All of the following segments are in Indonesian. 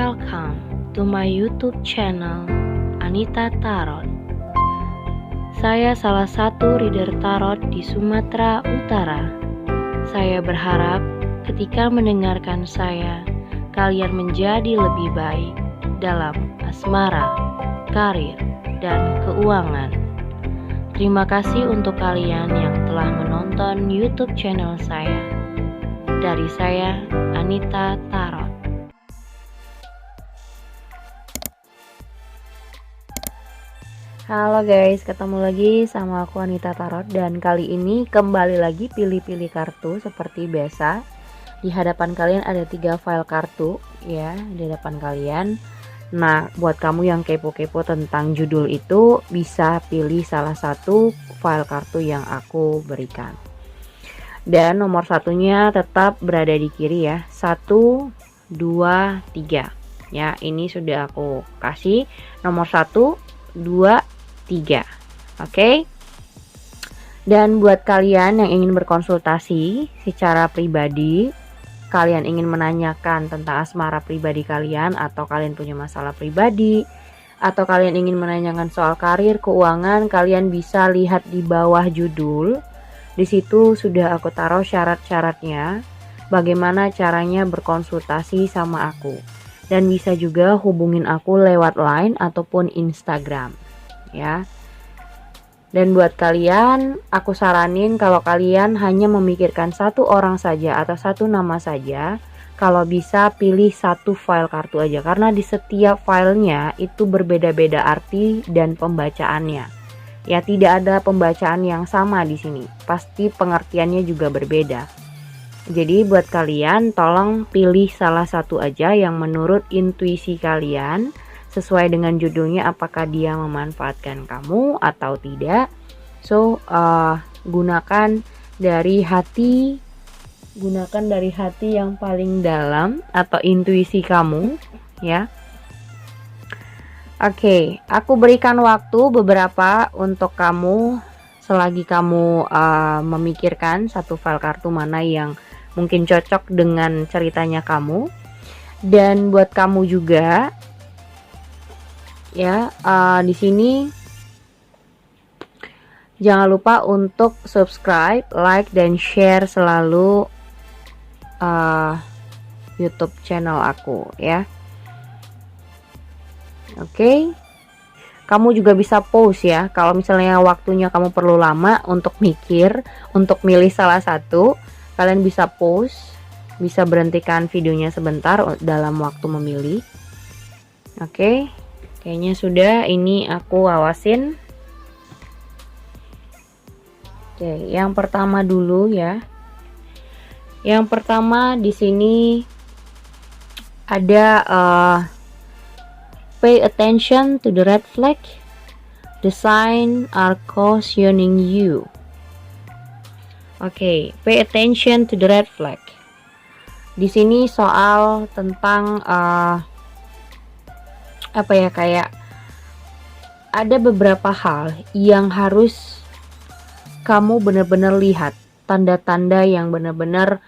Welcome to my YouTube channel Anita Tarot. Saya salah satu reader tarot di Sumatera Utara. Saya berharap ketika mendengarkan saya, kalian menjadi lebih baik dalam asmara, karir, dan keuangan. Terima kasih untuk kalian yang telah menonton YouTube channel saya. Dari saya, Anita Tarot. Halo guys, ketemu lagi sama aku Anita Tarot, dan kali ini kembali lagi pilih-pilih kartu seperti biasa. Di hadapan kalian ada 3 file kartu ya, di hadapan kalian. Nah, buat kamu yang kepo-kepo tentang judul itu, bisa pilih salah satu file kartu yang aku berikan. Dan nomor satunya tetap berada di kiri ya, 1, 2, 3 ya. Ini sudah aku kasih nomor 1, 2, 3. Oke. Dan buat kalian yang ingin berkonsultasi secara pribadi, kalian ingin menanyakan tentang asmara pribadi kalian, atau kalian punya masalah pribadi, atau kalian ingin menanyakan soal karir, keuangan, kalian bisa lihat di bawah judul. Di situ sudah aku taruh syarat-syaratnya, bagaimana caranya berkonsultasi sama aku. Dan bisa juga hubungin aku lewat Line ataupun Instagram ya. Dan buat kalian, aku saranin kalau kalian hanya memikirkan satu orang saja atau satu nama saja, kalau bisa pilih satu file kartu aja, karena di setiap filenya itu berbeda-beda arti dan pembacaannya. Ya, tidak ada pembacaan yang sama di sini. Pasti pengertiannya juga berbeda. Jadi buat kalian tolong pilih salah satu aja yang menurut intuisi kalian, sesuai dengan judulnya, apakah dia memanfaatkan kamu atau tidak. So gunakan dari hati yang paling dalam atau intuisi kamu ya. Oke, aku berikan waktu beberapa untuk kamu, selagi kamu memikirkan satu file kartu mana yang mungkin cocok dengan ceritanya kamu. Dan buat kamu juga ya, di sini jangan lupa untuk subscribe, like, dan share selalu YouTube channel aku ya. Oke. Kamu juga bisa pause ya, kalau misalnya waktunya kamu perlu lama untuk mikir, untuk milih salah satu, kalian bisa pause, bisa berhentikan videonya sebentar dalam waktu memilih. Oke. Kayaknya sudah, ini aku awasin. Oke, yang pertama dulu ya. Yang pertama di sini ada pay attention to the red flag. The sign are cautioning you. Oke, pay attention to the red flag. Di sini soal tentang kayak ada beberapa hal yang harus kamu benar-benar lihat, tanda-tanda yang benar-benar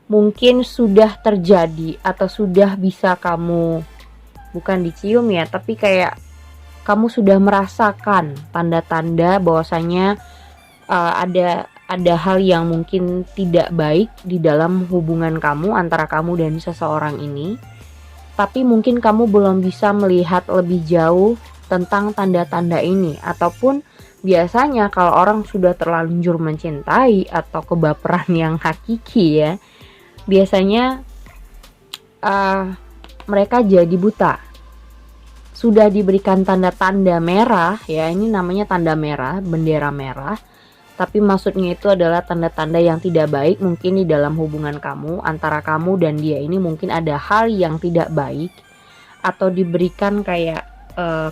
mungkin sudah terjadi atau sudah bisa kamu, bukan dicium ya, tapi kayak kamu sudah merasakan tanda-tanda bahwasanya ada hal yang mungkin tidak baik di dalam hubungan kamu, antara kamu dan seseorang ini. Tapi mungkin kamu belum bisa melihat lebih jauh tentang tanda-tanda ini. Ataupun biasanya kalau orang sudah terlanjur mencintai atau kebaperan yang hakiki ya, biasanya mereka jadi buta. Sudah diberikan tanda-tanda merah ya, ini namanya tanda merah, bendera merah. Tapi maksudnya itu adalah tanda-tanda yang tidak baik mungkin di dalam hubungan kamu, antara kamu dan dia ini mungkin ada hal yang tidak baik, atau diberikan kayak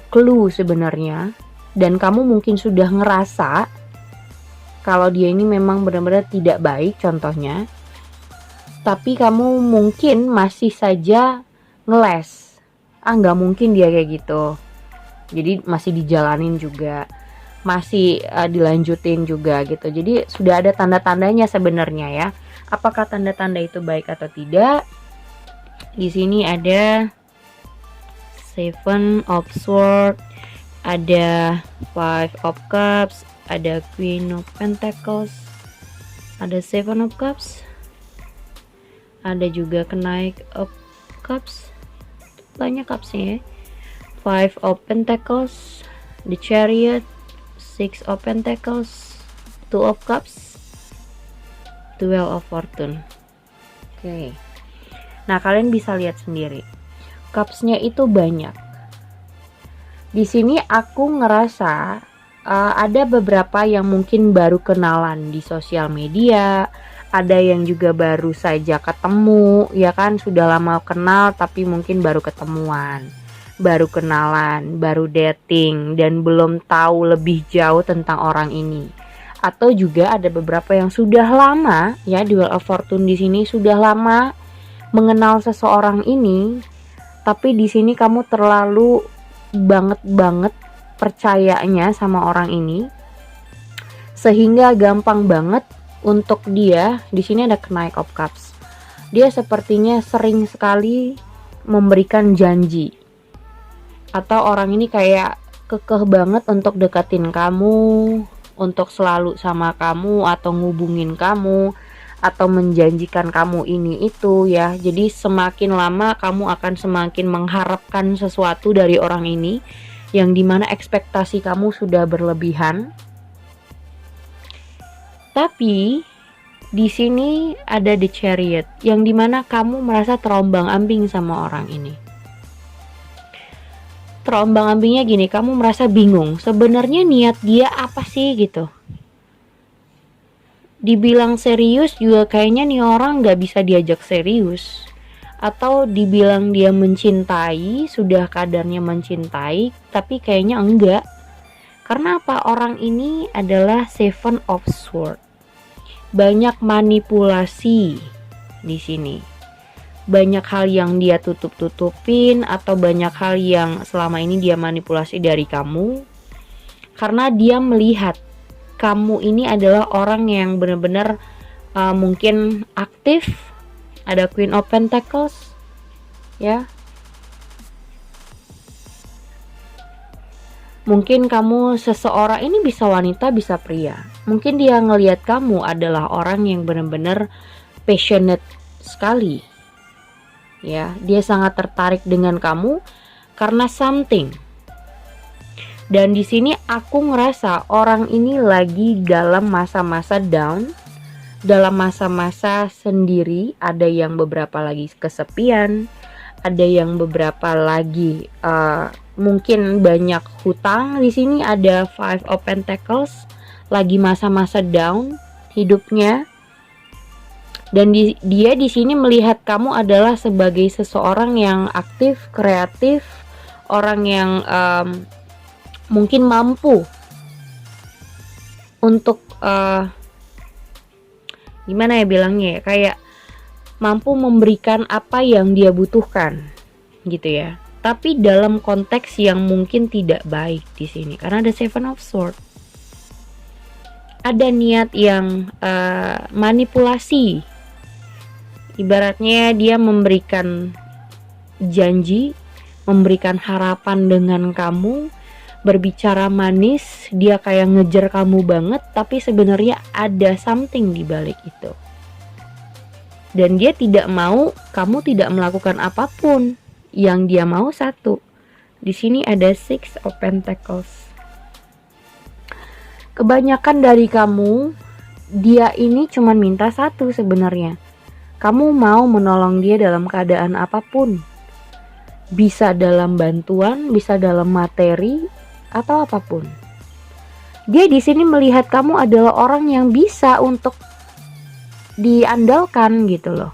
clue sebenarnya, dan kamu mungkin sudah ngerasa kalau dia ini memang benar-benar tidak baik contohnya, tapi kamu mungkin masih saja ngeles, nggak mungkin dia kayak gitu, jadi masih dijalanin juga, masih dilanjutin juga gitu. Jadi sudah ada tanda-tandanya sebenarnya ya. Apakah tanda-tanda itu baik atau tidak? Di sini ada Seven of Swords, ada Five of Cups, ada Queen of Pentacles, ada Seven of Cups, ada juga Knight of Cups, banyak cupsnya ya. Five of Pentacles, the Chariot, Six of Pentacles, Two of Cups, Twelve of Fortune. Oke. Nah, kalian bisa lihat sendiri. Cupsnya itu banyak. Di sini aku ngerasa ada beberapa yang mungkin baru kenalan di sosial media, ada yang juga baru saja ketemu, ya kan, sudah lama kenal tapi mungkin baru ketemuan, baru kenalan, baru dating, dan belum tahu lebih jauh tentang orang ini. Atau juga ada beberapa yang sudah lama, ya, di Wheel of Fortune di sini sudah lama mengenal seseorang ini, tapi di sini kamu terlalu banget percayanya sama orang ini, sehingga gampang banget untuk dia. Di sini ada Knight of Cups. Dia sepertinya sering sekali memberikan janji, atau orang ini kayak kekeh banget untuk deketin kamu, untuk selalu sama kamu, atau ngubungin kamu, atau menjanjikan kamu ini itu ya. Jadi semakin lama kamu akan semakin mengharapkan sesuatu dari orang ini, yang dimana ekspektasi kamu sudah berlebihan. Tapi di sini ada the Chariot, yang dimana kamu merasa terombang-ambing sama orang ini. Terombang-ambingnya gini, kamu merasa bingung, sebenarnya niat dia apa sih gitu. Dibilang serius juga kayaknya nih orang gak bisa diajak serius. Atau dibilang dia mencintai, sudah kadarnya mencintai, tapi kayaknya enggak. Karena apa? Orang ini adalah Seven of Swords. Banyak manipulasi di sini. Banyak hal yang dia tutup-tutupin, atau banyak hal yang selama ini dia manipulasi dari kamu. Karena dia melihat kamu ini adalah orang yang benar-benar mungkin aktif. Ada Queen of Pentacles, ya. Mungkin kamu seseorang ini bisa wanita, bisa pria. Mungkin dia ngelihat kamu adalah orang yang benar-benar passionate sekali. Ya, dia sangat tertarik dengan kamu karena something. Dan di sini aku ngerasa orang ini lagi dalam masa-masa down, dalam masa-masa sendiri. Ada yang beberapa lagi kesepian, ada yang beberapa lagi mungkin banyak hutang. Di sini ada Five of Pentacles, lagi masa-masa down hidupnya. Dan dia di sini melihat kamu adalah sebagai seseorang yang aktif, kreatif, orang yang mungkin mampu untuk gimana ya bilangnya ya, kayak mampu memberikan apa yang dia butuhkan gitu ya. Tapi dalam konteks yang mungkin tidak baik di sini, karena ada Seven of Swords. Ada niat yang manipulasi. Ibaratnya dia memberikan janji, memberikan harapan dengan kamu, berbicara manis, dia kayak ngejar kamu banget, tapi sebenarnya ada something di balik itu. Dan dia tidak mau kamu tidak melakukan apapun. Yang dia mau satu. Di sini ada Six of Pentacles. Kebanyakan dari kamu, dia ini cuma minta satu sebenarnya. Kamu mau menolong dia dalam keadaan apapun. Bisa dalam bantuan, bisa dalam materi, atau apapun. Dia di sini melihat kamu adalah orang yang bisa untuk diandalkan gitu loh.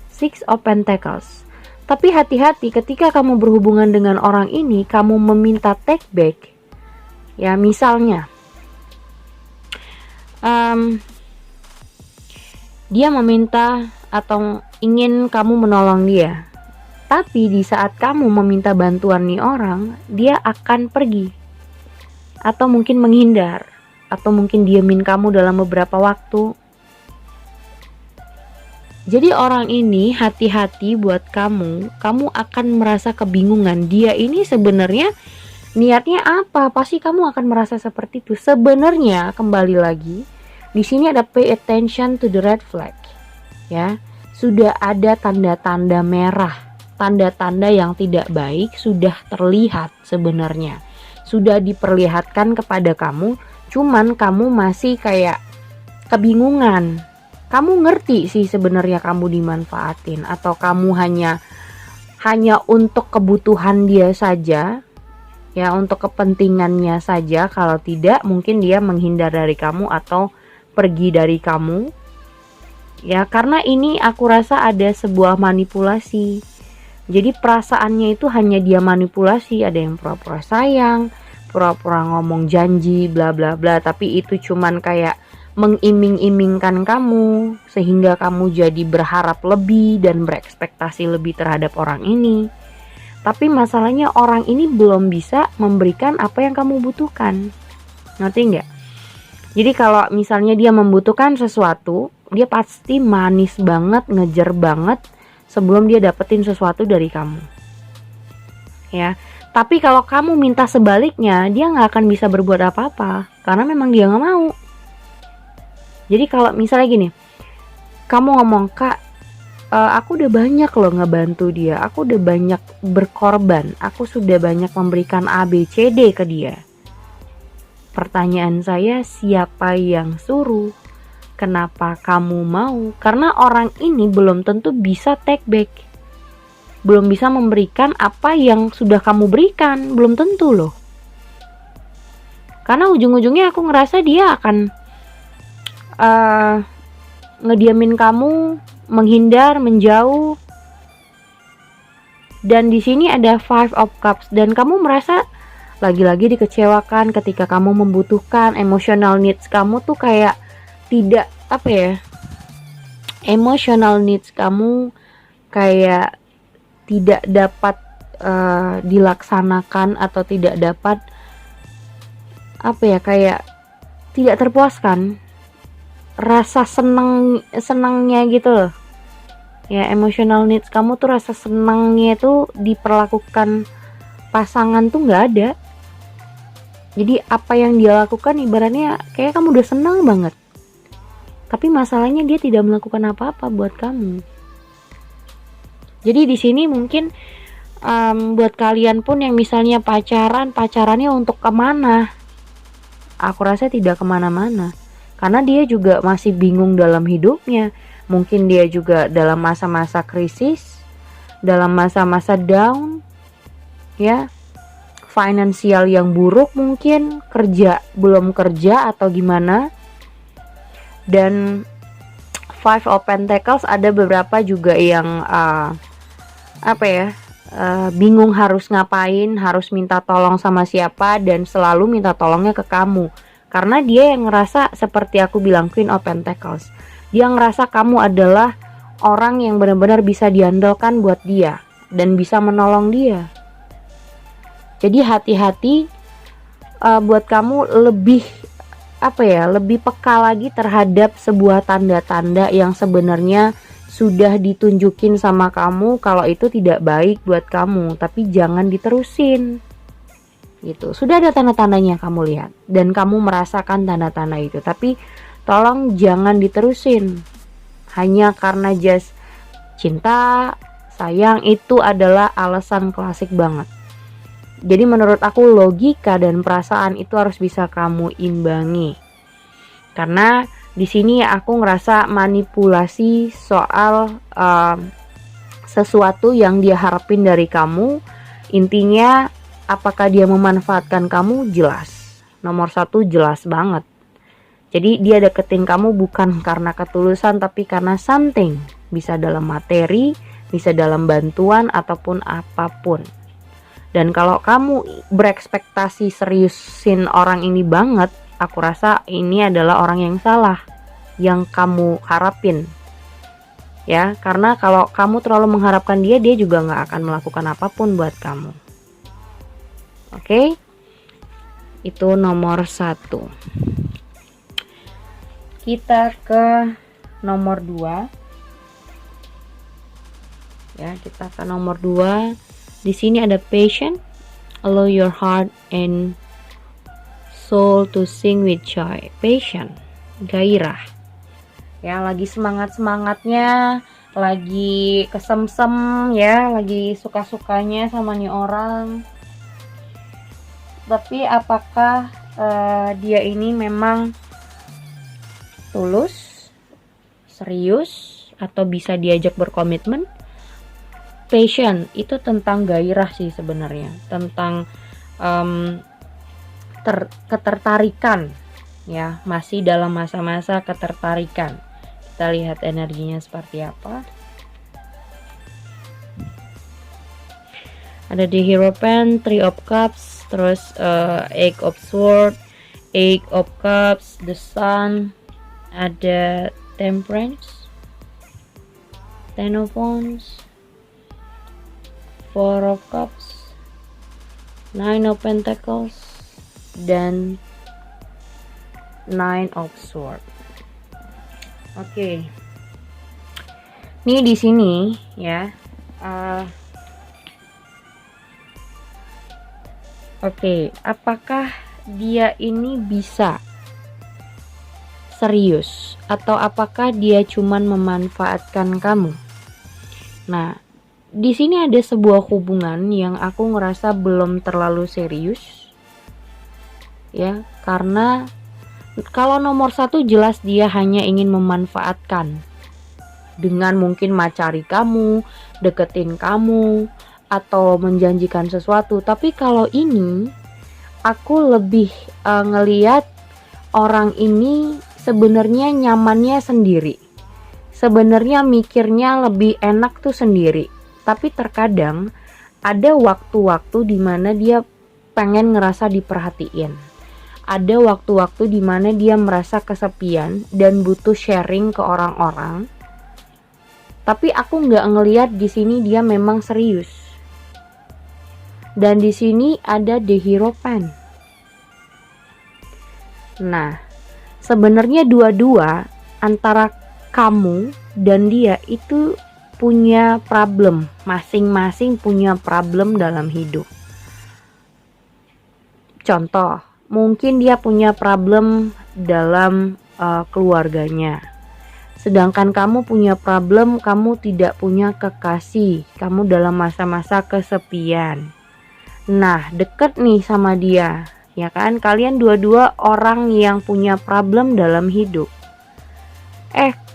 Six of Pentacles. Tapi hati-hati ketika kamu berhubungan dengan orang ini, kamu meminta take back. Ya, misalnya dia meminta atau ingin kamu menolong dia, tapi di saat kamu meminta bantuan nih orang, dia akan pergi, atau mungkin menghindar, atau mungkin diemin kamu dalam beberapa waktu. Jadi orang ini hati-hati buat kamu akan merasa kebingungan. Dia ini sebenarnya niatnya apa? Pasti kamu akan merasa seperti itu. Sebenarnya kembali lagi, di sini ada pay attention to the red flag. Ya, sudah ada tanda-tanda merah. Tanda-tanda yang tidak baik sudah terlihat sebenarnya. Sudah diperlihatkan kepada kamu, cuman kamu masih kayak kebingungan. Kamu ngerti sih sebenarnya kamu dimanfaatin atau kamu hanya untuk kebutuhan dia saja, ya, untuk kepentingannya saja. Kalau tidak, mungkin dia menghindar dari kamu atau pergi dari kamu. Ya, karena ini aku rasa ada sebuah manipulasi. Jadi perasaannya itu hanya dia manipulasi. Ada yang pura-pura sayang, pura-pura ngomong janji, bla bla bla, tapi itu cuman kayak mengiming-imingkan kamu sehingga kamu jadi berharap lebih dan berekspektasi lebih terhadap orang ini. Tapi masalahnya orang ini belum bisa memberikan apa yang kamu butuhkan. Ngerti nggak? Jadi kalau misalnya dia membutuhkan sesuatu, dia pasti manis banget, ngejar banget sebelum dia dapetin sesuatu dari kamu. Ya, tapi kalau kamu minta sebaliknya, dia nggak akan bisa berbuat apa-apa karena memang dia nggak mau. Jadi kalau misalnya gini, kamu ngomong, "Kak, aku udah banyak loh ngebantu dia, aku udah banyak berkorban, aku sudah banyak memberikan A, B, C, D ke dia. Pertanyaan saya, siapa yang suruh? Kenapa kamu mau?" Karena orang ini belum tentu bisa take back, belum bisa memberikan apa yang sudah kamu berikan, belum tentu loh. Karena ujung-ujungnya aku ngerasa dia akan ngediamin kamu, menghindar, menjauh. Dan di sini ada Five of Cups dan kamu merasa lagi-lagi dikecewakan ketika kamu membutuhkan. Emotional needs kamu tuh kayak tidak, apa ya, emotional needs kamu kayak tidak dapat dilaksanakan atau tidak dapat, apa ya, kayak tidak terpuaskan. Rasa senangnya gitu loh. Ya, emotional needs kamu tuh rasa senangnya itu diperlakukan pasangan tuh nggak ada. Jadi apa yang dia lakukan ibaratnya kayak kamu udah senang banget. Tapi masalahnya dia tidak melakukan apa-apa buat kamu. Jadi di sini mungkin buat kalian pun yang misalnya pacarannya untuk kemana? Aku rasa tidak kemana-mana. Karena dia juga masih bingung dalam hidupnya. Mungkin dia juga dalam masa-masa krisis, dalam masa-masa down, ya, finansial yang buruk mungkin, belum kerja atau gimana. Dan Five of Pentacles ada beberapa juga yang bingung harus ngapain, harus minta tolong sama siapa, dan selalu minta tolongnya ke kamu. Karena dia yang ngerasa seperti aku bilang, Queen of Pentacles. Dia ngerasa kamu adalah orang yang benar-benar bisa diandalkan buat dia dan bisa menolong dia. Jadi hati-hati buat kamu lebih lebih peka lagi terhadap sebuah tanda-tanda yang sebenarnya sudah ditunjukin sama kamu kalau itu tidak baik buat kamu, tapi jangan diterusin. Gitu. Sudah ada tanda-tandanya kamu lihat dan kamu merasakan tanda-tanda itu, tapi tolong jangan diterusin hanya karena just cinta, sayang. Itu adalah alasan klasik banget. Jadi menurut aku logika dan perasaan itu harus bisa kamu imbangi. Karena di sini aku ngerasa manipulasi soal sesuatu yang dia harapin dari kamu. Intinya apakah dia memanfaatkan kamu? Jelas. Nomor 1 jelas banget. Jadi dia deketin kamu bukan karena ketulusan, tapi karena something. Bisa dalam materi, bisa dalam bantuan, ataupun apapun. Dan kalau kamu berekspektasi seriusin orang ini banget, aku rasa ini adalah orang yang salah yang kamu harapin. Ya, karena kalau kamu terlalu mengharapkan dia juga gak akan melakukan apapun buat kamu. Oke, itu nomor 1. Kita ke nomor 2. Ya, kita ke nomor 2. Di sini ada passion, allow your heart and soul to sing with joy. Passion, gairah. Ya, lagi semangat-semangatnya, lagi kesemsem ya, lagi suka-sukanya sama nih orang. Tapi apakah dia ini memang tulus, serius, atau bisa diajak berkomitmen? Passion itu tentang gairah sih sebenarnya, tentang ketertarikan ya, masih dalam masa-masa ketertarikan. Kita lihat energinya seperti apa. Ada di Hierophant, Three of Cups, terus Eight of Swords, Eight of Cups, the Sun, ada Temperance, Ten of Wands, Four of Cups, Nine of Pentacles, dan Nine of Swords. Oke. Nih di sini ya. Oke, apakah dia ini bisa serius atau apakah dia cuman memanfaatkan kamu? Nah, di sini ada sebuah hubungan yang aku ngerasa belum terlalu serius. Ya, karena kalau nomor 1 jelas dia hanya ingin memanfaatkan dengan mungkin macari kamu, deketin kamu, atau menjanjikan sesuatu. Tapi kalau ini aku lebih ngeliat orang ini sebenarnya nyamannya sendiri, sebenarnya mikirnya lebih enak tuh sendiri. Tapi terkadang ada waktu-waktu dimana dia pengen ngerasa diperhatiin, ada waktu-waktu dimana dia merasa kesepian dan butuh sharing ke orang-orang. Tapi aku nggak ngelihat di sini dia memang serius. Dan di sini ada The Hierophant. Nah, sebenarnya dua-dua antara kamu dan dia itu punya problem, masing-masing punya problem dalam hidup. Contoh, mungkin dia punya problem dalam keluarganya. Sedangkan kamu punya problem, kamu tidak punya kekasih, kamu dalam masa-masa kesepian. Nah, deket nih sama dia, ya kan? Kalian dua-dua orang yang punya problem dalam hidup.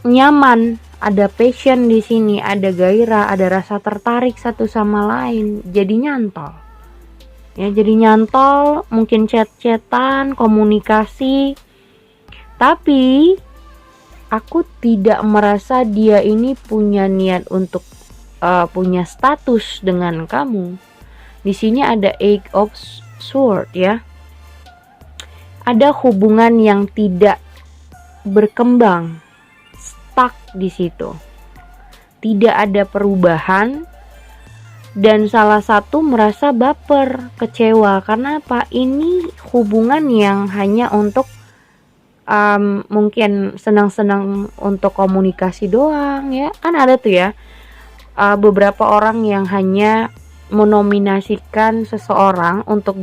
Nyaman, ada passion di sini, ada gairah, ada rasa tertarik satu sama lain, jadi nyantol. Ya, jadi nyantol, mungkin chat-chatan, komunikasi. Tapi aku tidak merasa dia ini punya niat untuk punya status dengan kamu. Di sini ada Eight of Swords ya. Ada hubungan yang tidak berkembang, stuck di situ. Tidak ada perubahan. Dan salah satu merasa baper, kecewa. Karena apa? Ini hubungan yang hanya untuk mungkin senang-senang untuk komunikasi doang ya. Kan ada tuh ya beberapa orang yang hanya menominasikan seseorang untuk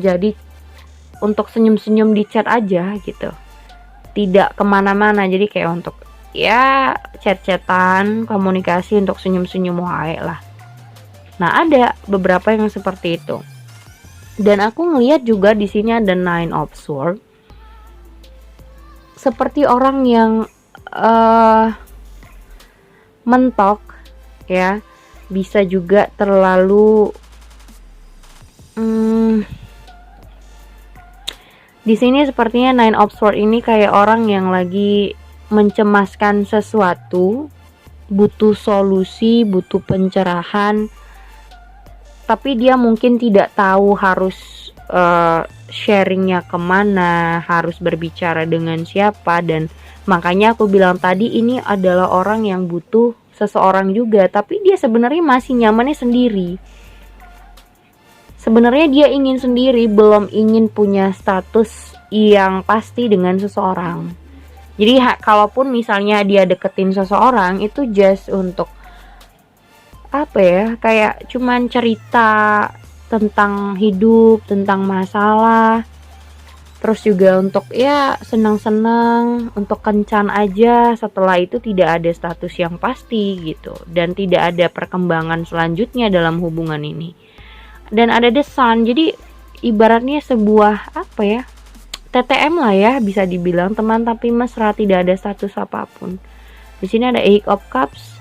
senyum-senyum di chat aja gitu, tidak kemana-mana. Jadi kayak untuk ya chat-chatan, komunikasi untuk senyum-senyum wae lah. Nah, ada beberapa yang seperti itu. Dan aku ngelihat juga di sini ada Nine of Swords. Seperti orang yang mentok ya, bisa juga terlalu di sini sepertinya Nine of Swords ini kayak orang yang lagi mencemaskan sesuatu, butuh solusi, butuh pencerahan, tapi dia mungkin tidak tahu harus sharingnya kemana, harus berbicara dengan siapa. Dan makanya aku bilang tadi ini adalah orang yang butuh seseorang juga, tapi dia sebenarnya masih nyamannya sendiri. Sebenarnya dia ingin sendiri, belum ingin punya status yang pasti dengan seseorang. Jadi kalaupun misalnya dia deketin seseorang, itu just untuk apa ya, kayak cuman cerita tentang hidup, tentang masalah, terus juga untuk ya senang-senang, untuk kencan aja. Setelah itu tidak ada status yang pasti gitu, dan tidak ada perkembangan selanjutnya dalam hubungan ini. Dan ada The Sun, jadi ibaratnya sebuah apa ya, TTM lah ya, bisa dibilang teman tapi mesra, tidak ada status apapun. Di sini ada Eight of Cups.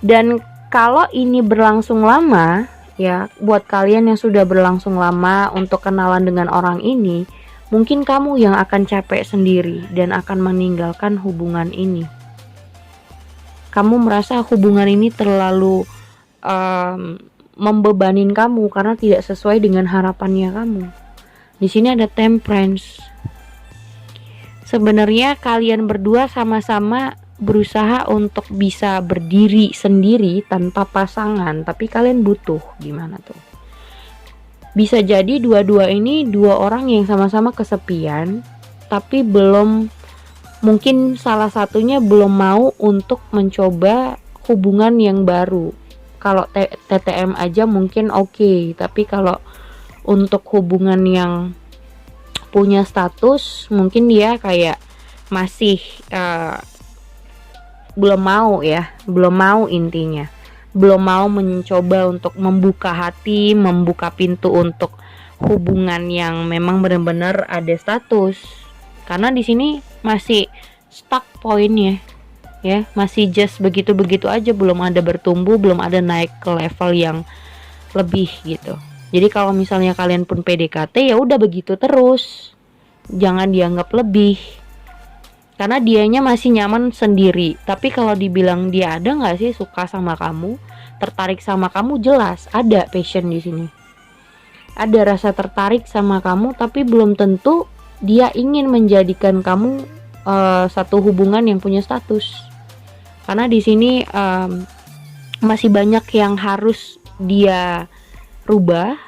Dan kalau ini berlangsung lama, ya, buat kalian yang sudah berlangsung lama untuk kenalan dengan orang ini, mungkin kamu yang akan capek sendiri dan akan meninggalkan hubungan ini. Kamu merasa hubungan ini terlalu membebanin kamu karena tidak sesuai dengan harapannya kamu. Di sini ada Temperance. Sebenarnya kalian berdua sama-sama berusaha untuk bisa berdiri sendiri tanpa pasangan, tapi kalian butuh gimana tuh? Bisa jadi dua-dua ini dua orang yang sama-sama kesepian, tapi mungkin salah satunya belum mau untuk mencoba hubungan yang baru. Kalau TTM aja mungkin oke, tapi kalau untuk hubungan yang punya status, mungkin dia kayak masih belum mau intinya. Belum mau mencoba untuk membuka hati, membuka pintu untuk hubungan yang memang benar-benar ada status. Karena di sini masih stuck poinnya. Ya, masih just begitu-begitu aja, belum ada bertumbuh, belum ada naik ke level yang lebih gitu. Jadi kalau misalnya kalian pun PDKT, ya udah begitu terus. Jangan dianggap lebih. Karena dianya masih nyaman sendiri. Tapi kalau dibilang dia ada nggak sih suka sama kamu, tertarik sama kamu, jelas ada passion di sini. Ada rasa tertarik sama kamu, tapi belum tentu dia ingin menjadikan kamu satu hubungan yang punya status. Karena di sini masih banyak yang harus dia rubah.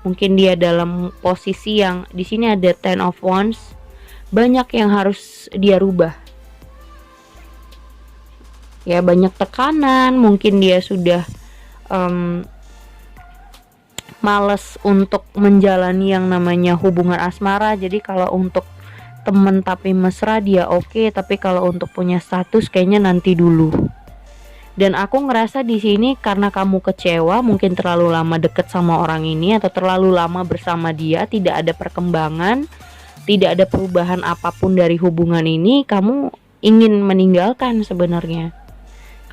Mungkin dia dalam posisi yang di sini ada Ten of Wands, banyak yang harus dia rubah. Ya, banyak tekanan, mungkin dia sudah males untuk menjalani yang namanya hubungan asmara. Jadi kalau untuk temen tapi mesra dia oke, tapi kalau untuk punya status kayaknya nanti dulu. Dan aku ngerasa di sini karena kamu kecewa, mungkin terlalu lama deket sama orang ini atau terlalu lama bersama dia, tidak ada perkembangan, tidak ada perubahan apapun dari hubungan ini, kamu ingin meninggalkan sebenarnya.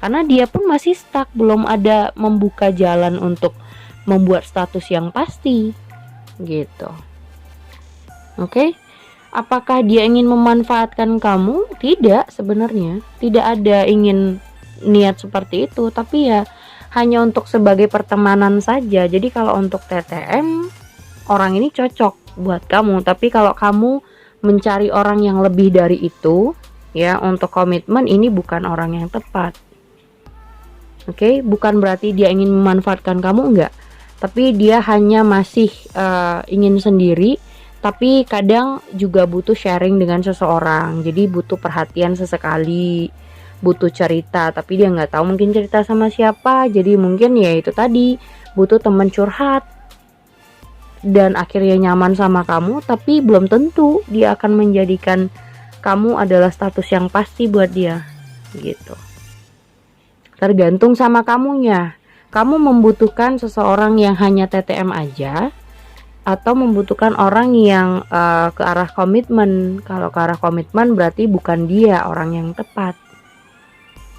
Karena dia pun masih stuck, belum ada membuka jalan untuk membuat status yang pasti gitu. Oke? Apakah dia ingin memanfaatkan kamu? Tidak, sebenarnya tidak ada ingin niat seperti itu, tapi ya hanya untuk sebagai pertemanan saja. Jadi kalau untuk TTM, orang ini cocok buat kamu, tapi kalau kamu mencari orang yang lebih dari itu, ya untuk komitmen, ini bukan orang yang tepat. Oke, bukan berarti dia ingin memanfaatkan kamu, enggak, tapi dia hanya masih ingin sendiri, tapi kadang juga butuh sharing dengan seseorang. Jadi butuh perhatian sesekali, butuh cerita, tapi dia nggak tahu mungkin cerita sama siapa. Jadi mungkin ya itu tadi, butuh teman curhat, dan akhirnya nyaman sama kamu, tapi belum tentu dia akan menjadikan kamu adalah status yang pasti buat dia gitu. Tergantung sama kamunya. Kamu membutuhkan seseorang yang hanya TTM aja, atau membutuhkan orang yang ke arah komitmen. Kalau ke arah komitmen berarti bukan dia orang yang tepat.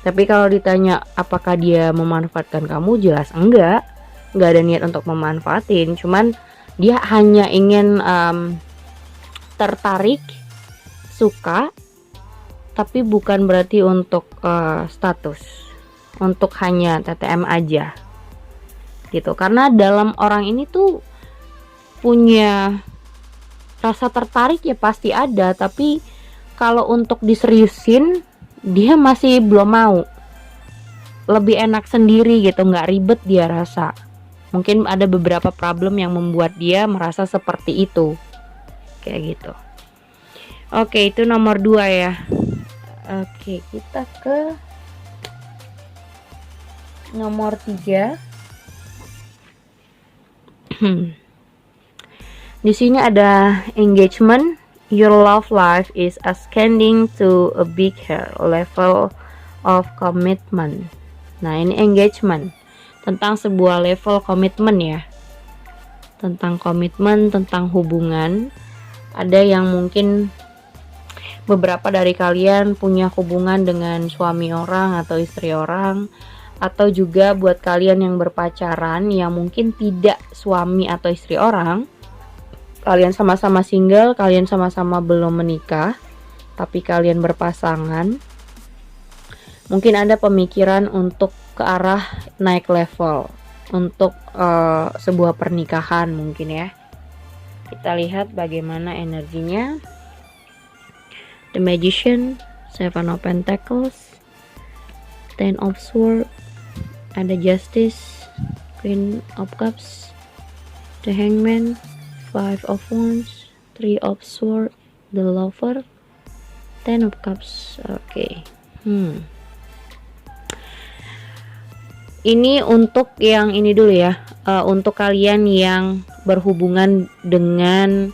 Tapi kalau ditanya apakah dia memanfaatkan kamu, jelas enggak ada niat untuk memanfaatin. Cuman dia hanya ingin tertarik, suka, tapi bukan berarti untuk status, untuk hanya TTM aja gitu. Karena dalam orang ini tuh punya rasa tertarik ya pasti ada, tapi kalau untuk diseriusin dia masih belum mau. Lebih enak sendiri gitu, nggak ribet dia rasa. Mungkin ada beberapa problem yang membuat dia merasa seperti itu, kayak gitu. Oke, itu nomor 2 ya. Oke, kita ke Nomor 3. Di sini ada engagement. Your love life is ascending to a bigger level of commitment. Nah, ini engagement, tentang sebuah level komitmen ya. Tentang komitmen, tentang hubungan. Ada yang mungkin beberapa dari kalian punya hubungan dengan suami orang atau istri orang, atau juga buat kalian yang berpacaran yang mungkin tidak suami atau istri orang. Kalian sama-sama single, kalian sama-sama belum menikah, tapi kalian berpasangan. Mungkin ada pemikiran untuk ke arah naik level, untuk sebuah pernikahan mungkin ya. Kita lihat bagaimana energinya. The Magician, Seven of Pentacles, Ten of Swords, ada Justice, Queen of Cups, The Hangman, Five of Wands, Three of Swords, The Lover, Ten of Cups. Oke. Ini untuk yang ini dulu ya. Untuk kalian yang berhubungan dengan,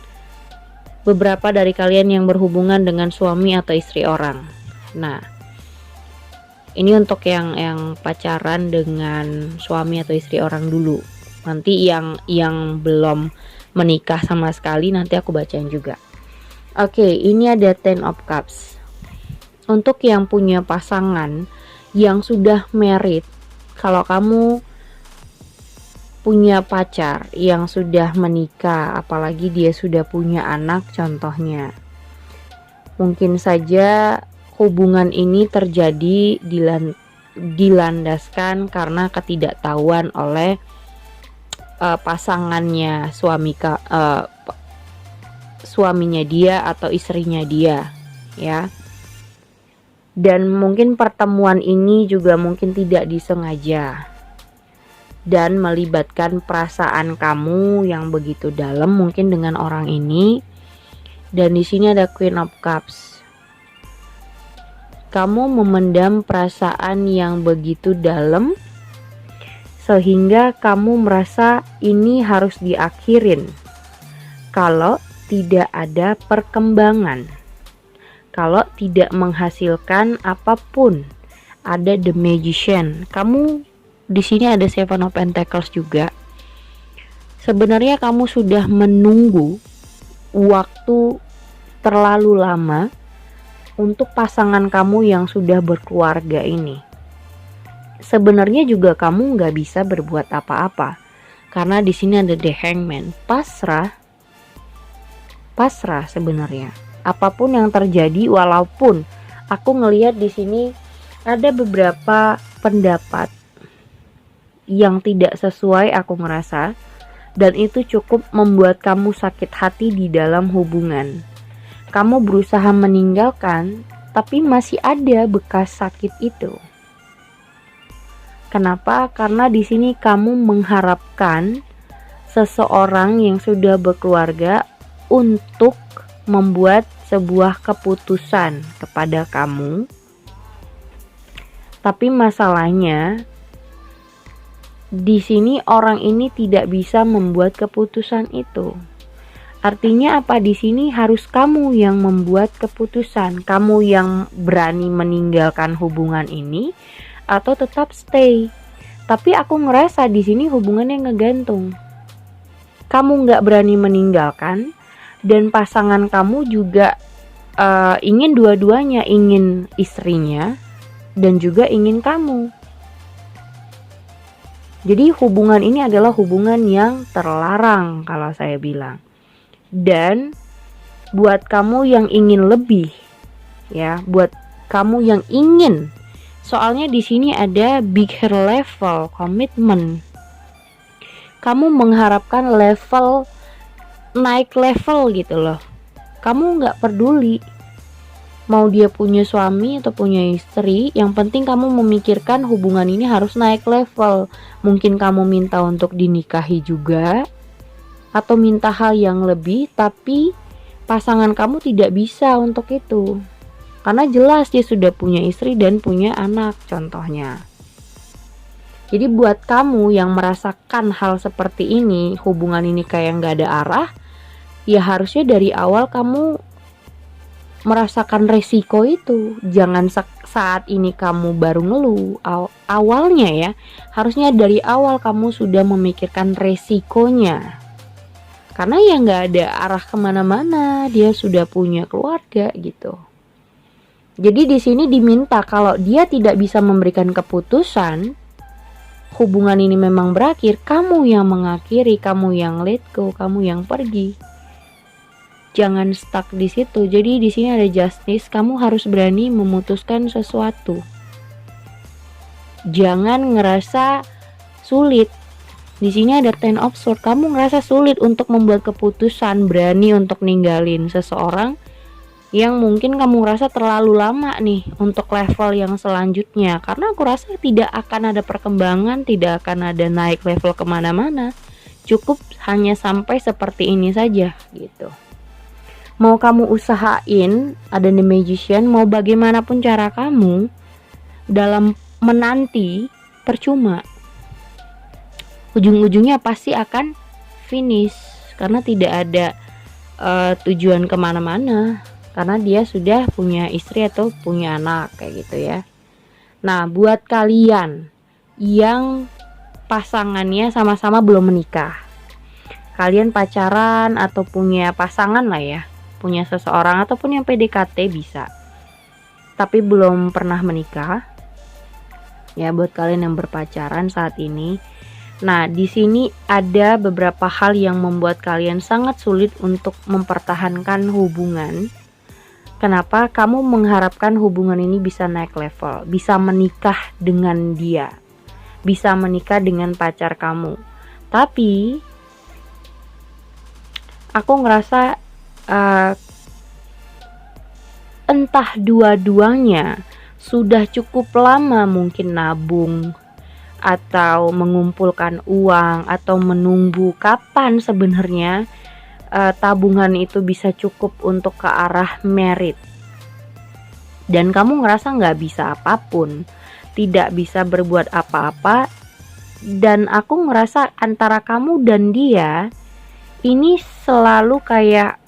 beberapa dari kalian yang berhubungan dengan suami atau istri orang. Nah, ini untuk yang pacaran dengan suami atau istri orang dulu. Nanti yang belum menikah sama sekali nanti aku bacain juga. Oke, ini ada Ten of Cups. Untuk yang punya pasangan yang sudah married, kalau kamu punya pacar yang sudah menikah, apalagi dia sudah punya anak contohnya, mungkin saja hubungan ini terjadi dilandaskan karena ketidaktahuan oleh pasangannya, suaminya dia atau istrinya dia ya. Dan mungkin pertemuan ini juga mungkin tidak disengaja dan melibatkan perasaan kamu yang begitu dalam mungkin dengan orang ini. Dan di sini ada Queen of Cups. Kamu memendam perasaan yang begitu dalam sehingga kamu merasa ini harus diakhirin kalau tidak ada perkembangan, kalau tidak menghasilkan apapun. Ada The Magician. Kamu di sini ada Seven of Pentacles juga. Sebenarnya kamu sudah menunggu waktu terlalu lama untuk pasangan kamu yang sudah berkeluarga ini. Sebenarnya juga kamu nggak bisa berbuat apa-apa karena di sini ada The Hangman. Pasrah sebenarnya. Apapun yang terjadi, walaupun aku ngelihat di sini ada beberapa pendapat yang tidak sesuai aku ngerasa, dan itu cukup membuat kamu sakit hati di dalam hubungan. Kamu berusaha meninggalkan, tapi masih ada bekas sakit itu. Kenapa? Karena di sini kamu mengharapkan seseorang yang sudah berkeluarga untuk membuat sebuah keputusan kepada kamu. Tapi masalahnya di sini orang ini tidak bisa membuat keputusan itu. Artinya apa? Di sini harus kamu yang membuat keputusan. Kamu yang berani meninggalkan hubungan ini atau tetap stay. Tapi aku ngerasa di sini hubungannya ngegantung. Kamu nggak berani meninggalkan, dan pasangan kamu juga ingin dua-duanya, ingin istrinya dan juga ingin kamu. Jadi hubungan ini adalah hubungan yang terlarang kalau saya bilang. Dan buat kamu yang ingin lebih, ya, buat kamu yang ingin, soalnya di sini ada bigger level komitmen. Kamu mengharapkan level, naik level gitu loh. Kamu nggak peduli mau dia punya suami atau punya istri, yang penting kamu memikirkan hubungan ini harus naik level. Mungkin kamu minta untuk dinikahi juga, atau minta hal yang lebih, tapi pasangan kamu tidak bisa untuk itu. Karena jelas dia sudah punya istri dan punya anak contohnya. Jadi buat kamu yang merasakan hal seperti ini, hubungan ini kayak nggak ada arah, ya harusnya dari awal kamu merasakan resiko itu. Jangan saat ini kamu baru ngeluh. Awalnya ya, harusnya dari awal kamu sudah memikirkan resikonya. Karena ya nggak ada arah kemana-mana, dia sudah punya keluarga gitu. Jadi di sini diminta kalau dia tidak bisa memberikan keputusan, hubungan ini memang berakhir, kamu yang mengakhiri, kamu yang let go, kamu yang pergi. Jangan stuck di situ. Jadi di sini ada justice, kamu harus berani memutuskan sesuatu. Jangan ngerasa sulit. Di sini ada Ten of Swords, kamu ngerasa sulit untuk membuat keputusan, berani untuk ninggalin seseorang yang mungkin kamu rasa terlalu lama nih untuk level yang selanjutnya. Karena aku rasa tidak akan ada perkembangan, tidak akan ada naik level kemana-mana. Cukup hanya sampai seperti ini saja gitu. Mau kamu usahain, ada The Magician, mau bagaimanapun cara kamu dalam menanti, percuma. Ujung-ujungnya pasti akan finish karena tidak ada tujuan kemana-mana. Karena dia sudah punya istri atau punya anak kayak gitu ya. Nah, buat kalian yang pasangannya sama-sama belum menikah, kalian pacaran atau punya pasangan lah ya, punya seseorang ataupun yang PDKT bisa, tapi belum pernah menikah. Ya, buat kalian yang berpacaran saat ini. Nah, di sini ada beberapa hal yang membuat kalian sangat sulit untuk mempertahankan hubungan. Kenapa kamu mengharapkan hubungan ini bisa naik level, bisa menikah dengan dia, bisa menikah dengan pacar kamu. Tapi aku ngerasa entah dua-duanya sudah cukup lama mungkin nabung atau mengumpulkan uang atau menunggu kapan sebenarnya tabungan itu bisa cukup untuk ke arah merit, dan kamu ngerasa nggak bisa apapun, tidak bisa berbuat apa-apa. Dan aku ngerasa antara kamu dan dia ini selalu kayak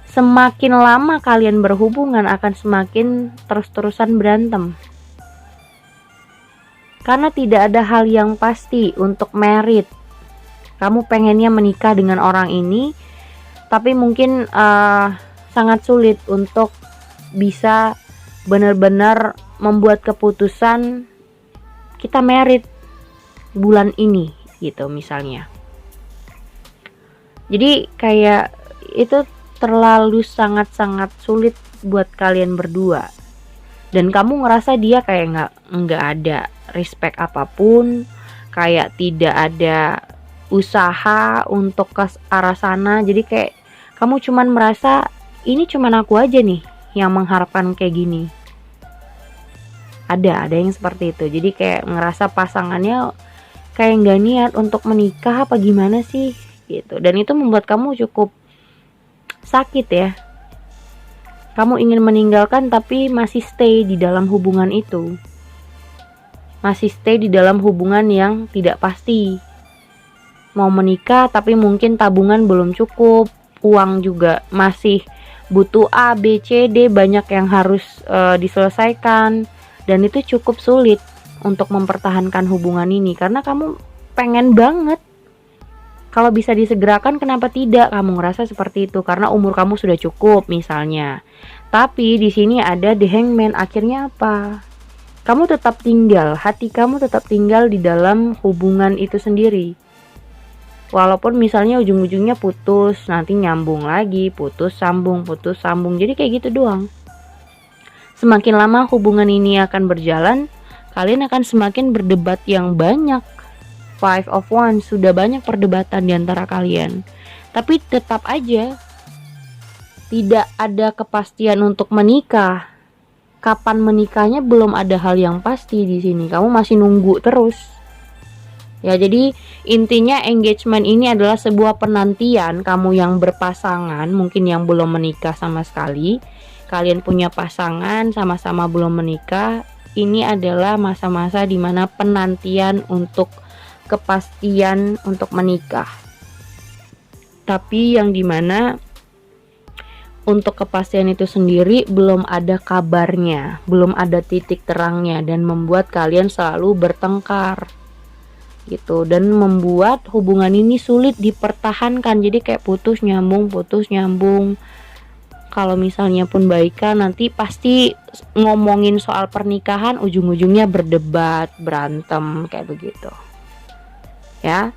semakin lama kalian berhubungan akan semakin terus-terusan berantem, karena tidak ada hal yang pasti untuk merit. Kamu pengennya menikah dengan orang ini, tapi mungkin sangat sulit untuk bisa benar-benar membuat keputusan kita merit bulan ini gitu misalnya. Jadi kayak itu terlalu sangat-sangat sulit buat kalian berdua. Dan kamu ngerasa dia kayak nggak ada respect apapun, kayak tidak ada usaha untuk ke arah sana. Jadi kayak kamu cuman merasa ini cuman aku aja nih yang mengharapkan kayak gini. Ada yang seperti itu. Jadi kayak ngerasa pasangannya kayak nggak niat untuk menikah apa gimana sih gitu. Dan itu membuat kamu cukup sakit ya. Kamu ingin meninggalkan tapi masih stay di dalam hubungan itu, masih stay di dalam hubungan yang tidak pasti. Mau menikah tapi mungkin tabungan belum cukup, uang juga masih butuh A, B, C, D, banyak yang harus diselesaikan. Dan itu cukup sulit untuk mempertahankan hubungan ini karena kamu pengen banget. Kalau bisa disegerakan kenapa tidak? Kamu ngerasa seperti itu karena umur kamu sudah cukup misalnya. Tapi di sini ada The Hangman. Akhirnya apa? Kamu tetap tinggal, hati kamu tetap tinggal di dalam hubungan itu sendiri. Walaupun misalnya ujung-ujungnya putus, nanti nyambung lagi, putus sambung. Jadi kayak gitu doang. Semakin lama hubungan ini akan berjalan, kalian akan semakin berdebat yang banyak. Five of Wands, sudah banyak perdebatan di antara kalian. Tapi tetap aja tidak ada kepastian untuk menikah. Kapan menikahnya belum ada hal yang pasti di sini. Kamu masih nunggu terus. Ya, jadi intinya engagement ini adalah sebuah penantian. Kamu yang berpasangan, mungkin yang belum menikah sama sekali, kalian punya pasangan, sama-sama belum menikah, ini adalah masa-masa dimana penantian untuk kepastian untuk menikah. Tapi yang dimana untuk kepastian itu sendiri belum ada kabarnya, belum ada titik terangnya, dan membuat kalian selalu bertengkar gitu, dan membuat hubungan ini sulit dipertahankan. Jadi kayak putus nyambung. Kalau misalnya pun baikan, nanti pasti ngomongin soal pernikahan ujung-ujungnya berdebat, berantem kayak begitu ya.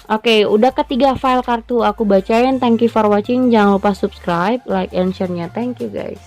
Oke, udah ketiga file kartu aku bacain. Thank you for watching. Jangan lupa subscribe, like, and share-nya. Thank you guys.